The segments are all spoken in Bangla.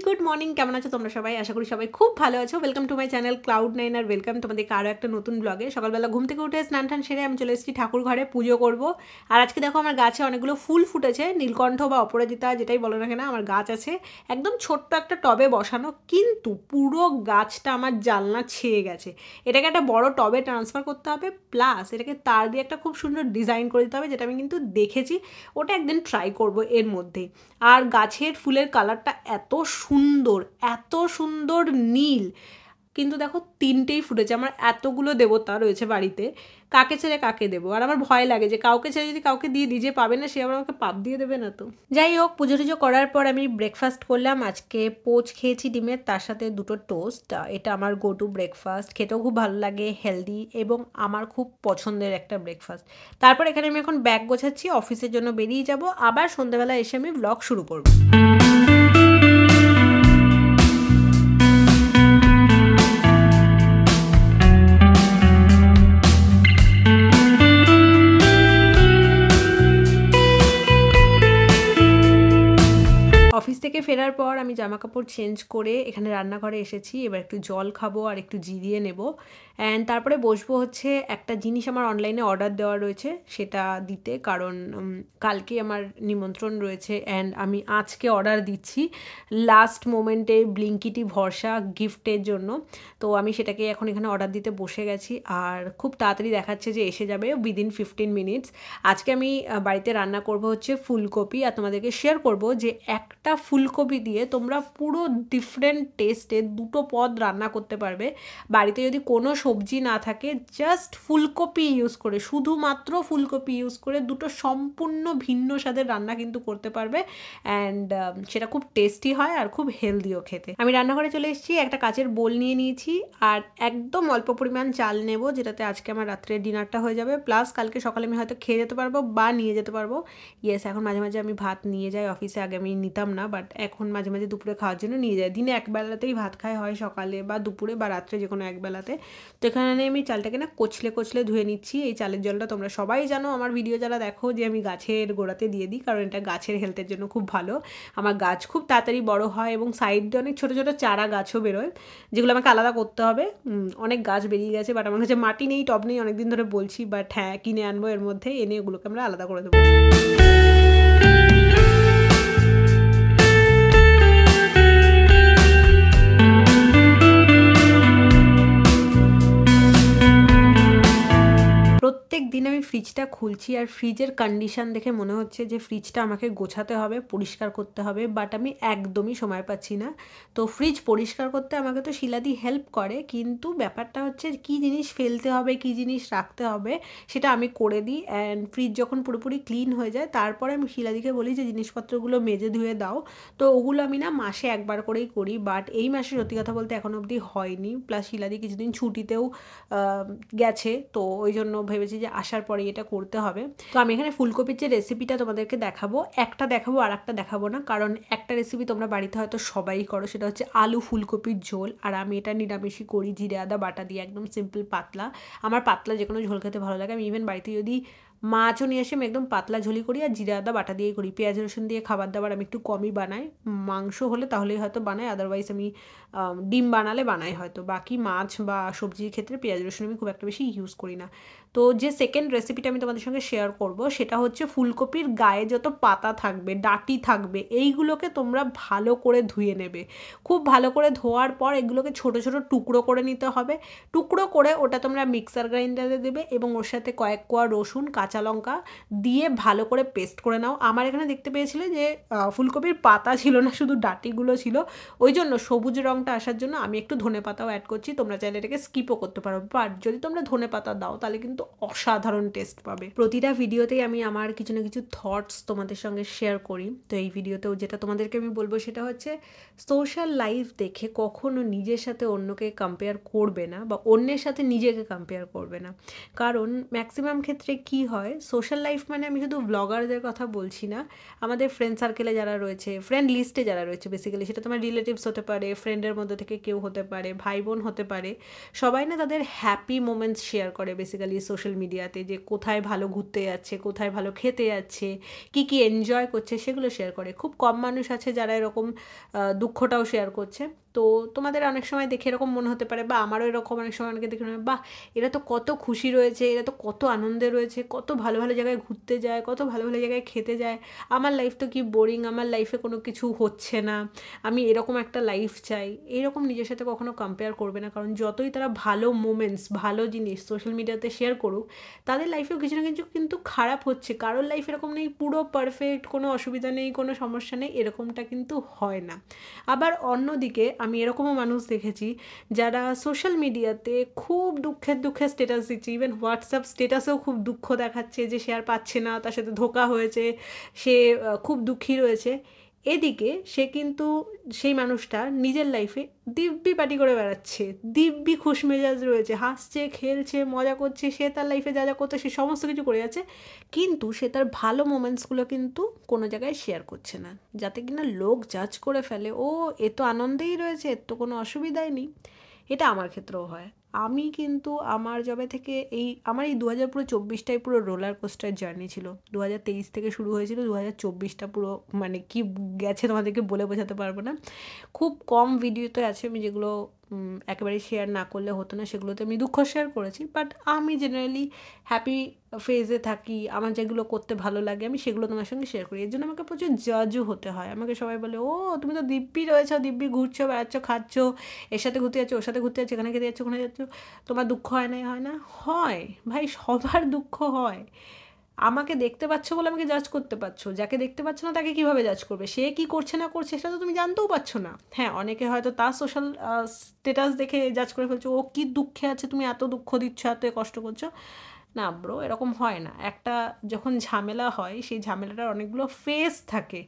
গুড মর্নিং, কেমন আছো তোমরা সবাই? আশা করি সবাই খুব ভালো আছো। Welcome to my channel Cloud nine আর ওয়েলকাম তোমাদেরকে আরও একটা নতুন ব্লগে। সকালবেলা ঘুম থেকে উঠে স্নান টান সেরে আমি চলে এসেছি ঠাকুর ঘরে পুজো করব। আর আজকে দেখো আমার গাছে অনেকগুলো ফুল ফুটেছে, নীলকণ্ঠ বা অপরাজিতা যেটাই বলো না কেন আমার গাছ আছে একদম ছোট্ট একটা টবে বসানো, কিন্তু পুরো গাছটা আমার জানলা ছেয়ে গেছে। এটাকে একটা বড় টবে ট্রান্সফার করতে হবে, প্লাস এটাকে তার দিয়ে একটা খুব সুন্দর ডিজাইন করে দিতে হবে, যেটা আমি কিন্তু দেখেছি। ওটা একদিন ট্রাই করব এর মধ্যেই। আর গাছের ফুলের কালারটা এত সুন্দর নীল, কিন্তু দেখো তিনটেই ফুটেছে। আমার এতগুলো দেবতা রয়েছে বাড়িতে, কাকে ছেড়ে কাকে দেবো? আর আমার ভয় লাগে যে কাউকে ছেড়ে যদি কাউকে দিয়ে দিই, যে পাবে না সে আবার আমাকে পাপ দিয়ে দেবে না তো। যাই হোক, পুজো টুজো করার পর আমি ব্রেকফাস্ট করলাম। আজকে পোচ খেয়েছি ডিমের, তার সাথে দুটো টোস্ট। এটা আমার গো টু ব্রেকফাস্ট, খেতেও খুব ভালো লাগে, হেলদি এবং আমার খুব পছন্দের একটা ব্রেকফাস্ট। তারপর এখানে আমি এখন ব্যাগ গোছাচ্ছি, অফিসের জন্য বেরিয়ে যাব। আবার সন্ধ্যাবেলা এসে আমি ব্লগ শুরু করবো। অফিস থেকে ফেরার পর আমি জামা কাপড় চেঞ্জ করে এখানে রান্নাঘরে এসেছি। এবার একটু জল খাবো আর একটু জিরিয়ে নেব, অ্যান্ড তারপরে বসবো হচ্ছে একটা জিনিস আমার অনলাইনে অর্ডার দেওয়া রয়েছে সেটা দিতে, কারণ কালকে আমার নিমন্ত্রণ রয়েছে অ্যান্ড আমি আজকে অর্ডার দিচ্ছি লাস্ট মোমেন্টে ব্লিঙ্কিটি ভরসা গিফটের জন্য। তো আমি সেটাকে এখন এখানে অর্ডার দিতে বসে গেছি, আর খুব তাড়াতাড়ি দেখাচ্ছে যে এসে যাবে উইদিন 15 মিনিটস। আজকে আমি বাড়িতে রান্না করব হচ্ছে ফুলকপি, আর তোমাদেরকে শেয়ার করব যে একটা ফুলকপি দিয়ে তোমরা পুরো ডিফারেন্ট টেস্টে দুটো পদ রান্না করতে পারবে। বাড়িতে যদি কোনো সবজি না থাকে, জাস্ট ফুলকপি ইউজ করে, শুধুমাত্র ফুলকপি ইউজ করে দুটো সম্পূর্ণ ভিন্ন স্বাদের রান্না কিন্তু করতে পারবে, অ্যান্ড সেটা খুব টেস্টি হয় আর খুব হেলদিও খেতে। আমি রান্নাঘরে চলে এসেছি, একটা কাচের বোল নিয়ে নিয়েছি আর একদম অল্প পরিমাণ চাল নেব, যেটাতে আজকে আমার রাত্রের ডিনারটা হয়ে যাবে, প্লাস কালকে সকালে আমি হয়তো খেয়ে যেতে পারবো বা নিয়ে যেতে পারবো। ইয়েস, এখন মাঝে মাঝে আমি ভাত নিয়ে যাই অফিসে, আগে আমি নিতাম না, বাট এখন মাঝে মাঝে দুপুরে খাওয়ার জন্য নিয়ে যাই। দিনে একবেলাতেই ভাত খাই, হয় সকালে বা দুপুরে বা রাত্রে, যে কোনো একবেলাতে। তো এখানে আমি চালটাকে না কচলে ধুয়ে নিচ্ছি। এই চালের জলটা তোমরা সবাই জানো, আমার ভিডিও যারা দেখো, যে আমি গাছের গোড়াতে দিয়ে দিই, কারণ এটা গাছের হেলথের জন্য খুব ভালো। আমার গাছ খুব তাড়াতাড়ি বড় হয় এবং সাইড দিয়ে অনেক ছোটো ছোটো চারা গাছও বেরোয়, যেগুলো আমাকে আলাদা করতে হবে। অনেক গাছ বেরিয়ে গেছে, বাট আমার কাছে মাটি নেই, টব নেই, অনেকদিন ধরে বলছি, বাট হ্যাঁ কিনে আনবো এর মধ্যে, এনে ওগুলোকে আমরা আলাদা করে দেবো। প্রত্যেক দিন আমি ফ্রিজটা খুলছি আর ফ্রিজের কন্ডিশন দেখে মনে হচ্ছে যে ফ্রিজটা আমাকে গোছাতে হবে, পরিষ্কার করতে হবে, বাট আমি একদমই সময় পাচ্ছি না। তো ফ্রিজ পরিষ্কার করতে আমাকে তো শিলাদি হেল্প করে, কিন্তু ব্যাপারটা হচ্ছে কী জিনিস ফেলতে হবে, কী জিনিস রাখতে হবে সেটা আমি করে দিই। অ্যান্ড ফ্রিজ যখন পুরোপুরি ক্লিন হয়ে যায়, তারপরে আমি শিলাদিকে বলি যে জিনিসপত্রগুলো মেজে ধুয়ে দাও। তো ওগুলো আমি না মাসে একবার করেই করি, বাট এই মাসে সত্যি কথা বলতে এখন অবধি হয়নি। প্লাস শিলাদি কিছুদিন ছুটিতেও গেছে, তো ওই জন্য ভেবেছি যে আসার পরে এটা করতে হবে। তো আমি এখানে ফুলকপির যে রেসিপিটা তোমাদেরকে দেখাবো, একটা দেখাবো আর একটা দেখাবো না, কারণ একটা রেসিপি তোমরা বাড়িতে হয়তো সবাই করো, সেটা হচ্ছে আলু ফুলকপির ঝোল, আর আমি এটা নিরামিষই করি, জিরে আদা বাটা দিয়ে, একদম সিম্পল পাতলা। আমার পাতলা যে কোনো ঝোল খেতে ভালো লাগে। আমি ইভেন বাড়িতে যদি মাছও নিয়ে আসি, আমি একদম পাতলা ঝোলই করি আর জিরে আদা বাটা দিয়েই করি। পেঁয়াজ রসুন দিয়ে খাবার দাবার আমি একটু কমই বানাই, মাংস হলে তাহলেই হয়তো বানাই, আদারওয়াইজ আমি ডিম বানালে বানাই হয়তো। বাকি মাছ বা সবজির ক্ষেত্রে পেঁয়াজ রসুন আমি খুব একটা বেশি ইউজ করি না। তো যে সেকেন্ড রেসিপিটা আমি তোমাদের সঙ্গে শেয়ার করব, সেটা হচ্ছে ফুলকপির গায়ে যত পাতা থাকবে, ডাঁটি থাকবে, এইগুলোকে তোমরা ভালো করে ধুয়ে নেবে। খুব ভালো করে ধোয়ার পর এগুলোকে ছোটো ছোটো টুকরো করে নিতে হবে। টুকরো করে ওটা তোমরা মিক্সার গ্রাইন্ডারে দেবে এবং ওর সাথে কয়েক কোয়া রসুন, কাঁচা লঙ্কা দিয়ে ভালো করে পেস্ট করে নাও। আমার এখানে দেখতে পেয়েছিলে যে ফুলকপির পাতা ছিল না, শুধু ডাঁটিগুলো ছিল, ওই জন্য সবুজ রঙটা আসার জন্য আমি একটু ধনে পাতাও অ্যাড করছি। তোমরা চাইলে এটাকে স্কিপও করতে পারো, বাট যদি তোমরা ধনে পাতা দাও তাহলে কিন্তু অসাধারণ টেস্ট পাবে। প্রতিটা ভিডিওতেই আমি আমার কিছু না কিছু থটস তোমাদের সঙ্গে শেয়ার করি। তো এই ভিডিওতেও যেটা তোমাদেরকে আমি বলবো সেটা হচ্ছে, সোশ্যাল লাইফ দেখে কখনো নিজের সাথে অন্যকে কম্পেয়ার করবে না, বা অন্যের সাথে নিজেকে কম্পেয়ার করবে না। কারণ ম্যাক্সিমাম ক্ষেত্রে কি হয়, হয়, সোশ্যাল লাইফ মানে আমি শুধু ব্লগারদের কথা বলছি না, আমাদের ফ্রেন্ড সার্কেলে যারা রয়েছে, ফ্রেন্ড লিস্টে যারা রয়েছে বেসিক্যালি, সেটা তোমার রিলেটিভস হতে পারে, ফ্রেন্ডের মধ্যে থেকে কেউ হতে পারে, ভাই বোন হতে পারে, সবাই না তাদের হ্যাপি মোমেন্টস শেয়ার করে বেসিক্যালি সোশ্যাল মিডিয়াতে, যে কোথায় ভালো ঘুরতে যাচ্ছে, কোথায় ভালো খেতে যাচ্ছে, কী কী এনজয় করছে সেগুলো শেয়ার করে। খুব কম মানুষ আছে যারা এরকম দুঃখটাও শেয়ার করছে। তো তোমাদের অনেক সময় দেখে এরকম মনে হতে পারে, বা আমারও এরকম অনেক সময় অনেকে দেখে মনে হয়, বাহ, এরা তো কত খুশি রয়েছে, এরা তো কত আনন্দে রয়েছে, কত ভালো ভালো জায়গায় ঘুরতে যায়, কত ভালো ভালো জায়গায় খেতে যায়, আমার লাইফ তো কি বোরিং, আমার লাইফে কোনো কিছু হচ্ছে না, আমি এরকম একটা লাইফ চাই। এইরকম নিজের সাথে কখনো কম্পেয়ার করবে না, কারণ যতই তারা ভালো মোমেন্টস, ভালো জিনিস সোশ্যাল মিডিয়াতে শেয়ার করুক, তাদের লাইফেও কিছু না কিছু কিন্তু খারাপ হচ্ছে। কারোর লাইফ এরকম নেই পুরো পারফেক্ট, কোনো অসুবিধা নেই, কোনো সমস্যা নেই, এরকমটা কিন্তু হয় না। আবার অন্যদিকে আমি এরকমও মানুষ দেখেছি যারা সোশ্যাল মিডিয়াতে খুব দুঃখের স্ট্যাটাস দিচ্ছে, ইভেন হোয়াটসঅ্যাপ স্ট্যাটাসেও খুব দুঃখ দেখাচ্ছে যে সে আর পাচ্ছে না, তার সাথে ধোঁকা হয়েছে, সে খুব দুঃখী রয়েছে। এদিকে সে কিন্তু সেই মানুষটা নিজের লাইফে দিব্যি পার্টি করে বেড়াচ্ছে, দিব্যি খুশমেজাজ রয়েছে, হাসছে, খেলছে, মজা করছে, সে তার লাইফে যা যা করছে সে সমস্ত কিছু করে যাচ্ছে, কিন্তু সে তার ভালো মোমেন্টসগুলো কিন্তু কোনো জায়গায় শেয়ার করছে না, যাতে কিনা লোক জাজ করে ফেলে, ও এ তো আনন্দেই রয়েছে, এর তো কোনো অসুবিধাই নেই। এটা আমার ক্ষেত্রেও হয়। আমি কিন্তু আমার যবে থেকে আমার এই 2024টাই পুরো রোলার কোস্টার জার্নি ছিল। 2023 থেকে শুরু হয়েছিল, 2024টা পুরো মানে কি গেছে তোমাদেরকে বলে বোঝাতে পারবো না। খুব কম ভিডিওতে আছে আমি যেগুলো একেবারে শেয়ার না করলে হতো না, সেগুলোতে আমি দুঃখ শেয়ার করেছি, বাট আমি জেনারেলি হ্যাপি ফেজে থাকি, আমার যেগুলো করতে ভালো লাগে আমি সেগুলো তোমার সঙ্গে শেয়ার করি। এর জন্য আমাকে প্রচুর জাজও হতে হয়। আমাকে সবাই বলে, ও তুমি তো দিব্যি রয়েছো, দিব্যি ঘুরছো, বেড়াচ্ছ, খাচ্ছ, এর সাথে ঘুরতে যাচ্ছ, ওর সাথে ঘুরতে যাচ্ছ, এখানে খেতে যাচ্ছ, ওখানে যাচ্ছ, তোমার দুঃখ হয় না? হয় না? হয় ভাই, সবার দুঃখ হয়। আমাকে দেখতে পাচ্ছ বলে আমাকে জাজ করতে পারছো, যাকে দেখতে পাচ্ছ না তাকে কিভাবে জাজ করবে? সে কি করছে না করছে সেটা তো তুমি জানতেও পারছো না। হ্যাঁ, অনেকে হয়তো তার সোশ্যাল স্ট্যাটাস দেখে জাজ করে ফেলছো, ও কি দুঃখে আছে, তুমি এত দুঃখ দিচ্ছ, এত কষ্ট করছো। না ব্রো, এরকম হয় না। একটা যখন ঝামেলা হয়, সেই ঝামেলাটার অনেকগুলো ফেজ থাকে।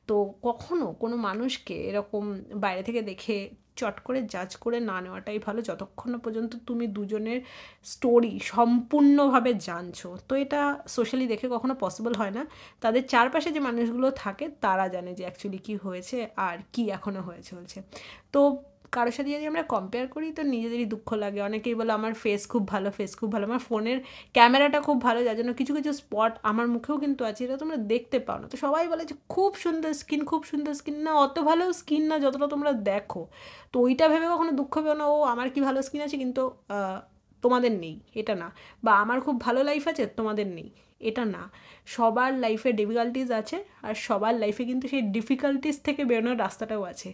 তো কখনো কোনো মানুষকে এরকম বাইরে থেকে দেখে চট করে জাজ করে না নেওয়াটাই ভালো, যতক্ষণ না পর্যন্ত তুমি দুজনের স্টোরি সম্পূর্ণভাবে জানছো। তো এটা সোশ্যালি দেখে কখনো পসিবল হয় না। তাদের চারপাশে যে মানুষগুলো থাকে তারা জানে যে অ্যাকচুয়ালি কী হয়েছে আর কি এখনও হয়েছে। তো কারোর সাথে যদি আমরা কম্পেয়ার করি তো নিজেদেরই দুঃখ লাগে। অনেকেই বলে আমার ফেস খুব ভালো, আমার ফোনের ক্যামেরাটা খুব ভালো, যার জন্য কিছু কিছু স্পট আমার মুখেও কিন্তু আছে, এটা তোমরা দেখতে পাও না। তো সবাই বলে যে খুব সুন্দর স্কিন, না অত ভালো স্কিন না যতটা তোমরা দেখো। তো ওইটা ভেবে কখনো দুঃখ পেও না, ও আমার কি ভালো স্কিন আছে কিন্তু তোমাদের নেই, এটা না। বা আমার খুব ভালো লাইফ আছে, তোমাদের নেই, এটা না। সবার লাইফে ডিফিকাল্টিস আছে, আর সবার লাইফে কিন্তু সেই ডিফিকাল্টিস থেকে বেরোনোর রাস্তাটাও আছে।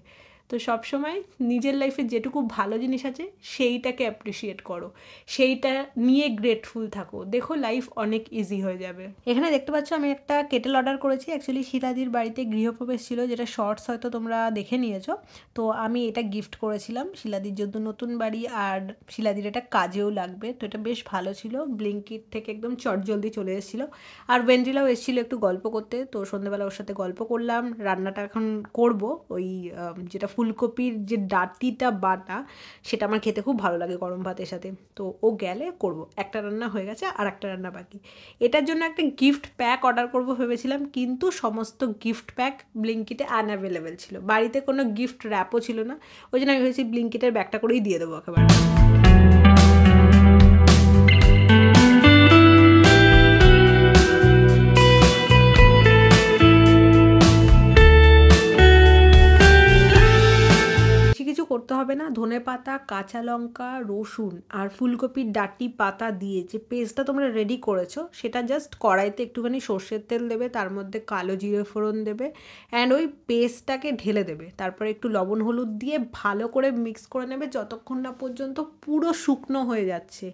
তো সবসময় নিজের লাইফে যেটুকু ভালো জিনিস আছে সেইটাকে অ্যাপ্রিসিয়েট করো, সেইটা নিয়ে গ্রেটফুল থাকো, দেখো লাইফ অনেক ইজি হয়ে যাবে। এখানে দেখতে পাচ্ছ আমি একটা কেটেল অর্ডার করেছি। অ্যাকচুয়ালি শিলাদির বাড়িতে গৃহপ্রবেশ ছিল, যেটা শর্টস হয়তো তোমরা দেখে নিয়েছো। তো আমি এটা গিফট করেছিলাম শিলাদির জন্য, নতুন বাড়ি, আর শিলাদির এটা কাজেও লাগবে। তো এটা বেশ ভালো ছিল, ব্লিঙ্কিট থেকে একদম চটজলদি চলে এসেছিলো। আর ভেন্ড্রিলাও এসেছিলো একটু গল্প করতে, তো সন্ধ্যেবেলা ওর সাথে গল্প করলাম। রান্নাটা এখন করব, ওই যেটা ফুলকপির যে ডাঁটিটা বাটা, সেটা আমার খেতে খুব ভালো লাগে গরম ভাতের সাথে। তো ও গেলে করব। একটা রান্না হয়ে গেছে, আর একটা রান্না বাকি। এটার জন্য একটা গিফট প্যাক অর্ডার করব ভেবেছিলাম, কিন্তু সমস্ত গিফট প্যাক ব্লিঙ্কিটে আনঅ্যাভেলেবেল ছিল, বাড়িতে কোনো গিফট র্যাপও ছিল না। ওই জন্য আমি ভেবেছি ব্লিঙ্কিটের ব্যাগটা করেই দিয়ে দেবো একেবারে। করতে হবে না, ধনেপাতা, কাঁচা লঙ্কা, রসুন আর ফুলকপির ডাঁটি পাতা দিয়ে যে পেস্টটা তোমরা রেডি করেছো, সেটা জাস্ট কড়াইতে একটুখানি সর্ষের তেল দেবে, তার মধ্যে কালো জিরে ফোড়ন দেবে, অ্যান্ড ওই পেস্টটাকে ঢেলে দেবে। তারপরে একটু লবণ হলুদ দিয়ে ভালো করে মিক্স করে নেবে যতক্ষণ না পর্যন্ত পুরো শুকনো হয়ে যাচ্ছে।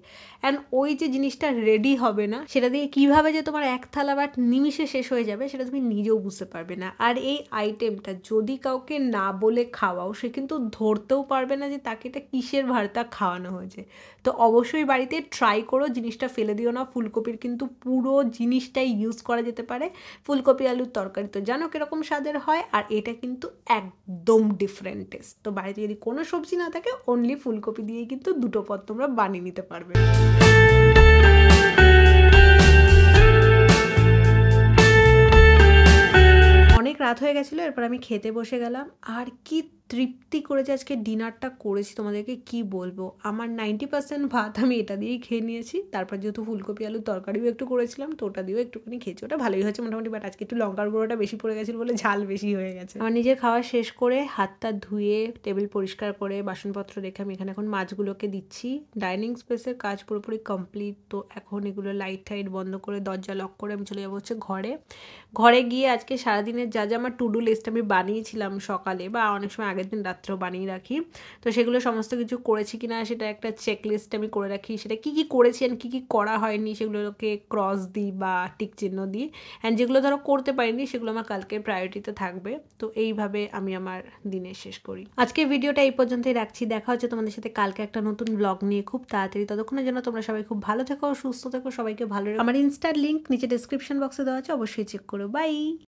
অ্যান্ড ওই যে জিনিসটা রেডি হবে না, সেটা দিয়ে কীভাবে যে তোমার এক থালা বাট নিমিষে শেষ হয়ে যাবে সেটা তুমি নিজেও বুঝতে পারবে না। আর এই আইটেমটা যদি কাউকে না বলে খাওয়াও, সে কিন্তু ধরতেও পারবে না যে তাকে এটা কিসের ভর্তা খাওয়ানো হয়েছে। তো অবশ্যই বাড়িতে ট্রাই করো, জিনিসটা ফেলে দিও না। ফুলকপির কিন্তু পুরো জিনিসটাই ইউজ করা যেতে পারে। ফুলকপি আলুর তরকারি তো জানো কীরকম স্বাদের হয়, আর এটা কিন্তু একদম ডিফারেন্ট টেস্ট। তো বাড়িতে যদি কোনো সবজি না থাকে, অনলি ফুলকপি দিয়েই কিন্তু দুটো পদ তোমরা বানিয়ে নিতে পারবে। রাত হয়ে গেছিলো, এরপর আমি খেতে বসে গেলাম। আর কি তৃপ্তি করে যে আজকে ডিনারটা করেছি তোমাদেরকে কি বলবো। আমার 90% ভাত আমি এটা দিয়েই খেয়ে নিয়েছি। তারপর যেহেতু ফুলকপি আলুর তরকারিও একটু করেছিলাম, তো ওটা দিয়েও একটুখানি খেয়েছি। ওটা ভালোই হয়েছে মোটামুটি, বাট আজকে একটু লঙ্কার গুঁড়োটা বেশি পড়ে গেছিলো বলে ঝাল বেশি হয়ে গেছে। আমার নিজের খাওয়া শেষ করে হাতটা ধুয়ে টেবিল পরিষ্কার করে বাসনপত্র রেখে আমি এখানে এখন মাছগুলোকে দিচ্ছি। ডাইনিং স্পেসের কাজ পুরোপুরি কমপ্লিট। তো এখন এগুলো লাইট টাইট বন্ধ করে দরজা লক করে আমি চলে যাবো হচ্ছে ঘরে গিয়ে আজকে সারাদিনের যা যা আমার টু ডু লিস্ট আমি বানিয়েছিলাম সকালে বা অনেক সময় আগের দিন রাত্রেও বানিয়ে রাখি, তো সেগুলো সমস্ত কিছু করেছি কিনা সেটা একটা চেক লিস্ট আমি করে রাখি। সেটা কী কী করেছি আর কী কী করা হয়নি সেগুলোকে ক্রস দিই বা টিক চিহ্ন দিই। অ্যান্ড যেগুলো ধরো করতে পারিনি সেগুলো আমার কালকে প্রায়োরিটিতে থাকবে। তো এইভাবে আমি আমার দিনে শেষ করি। আজকের ভিডিওটা এই পর্যন্তই রাখছি। দেখা হচ্ছে তোমাদের সাথে কালকে একটা নতুন ব্লগ নিয়ে খুব তাড়াতাড়ি। ততক্ষণের জন্য তোমরা সবাই খুব ভালো থেকো, সুস্থ থেকো, সবাইকে ভালো রেখো। আমার ইনস্টার লিঙ্ক নিচে ডেসক্রিপশন বক্সে দেওয়া আছে, অবশ্যই চেক করো। বাই।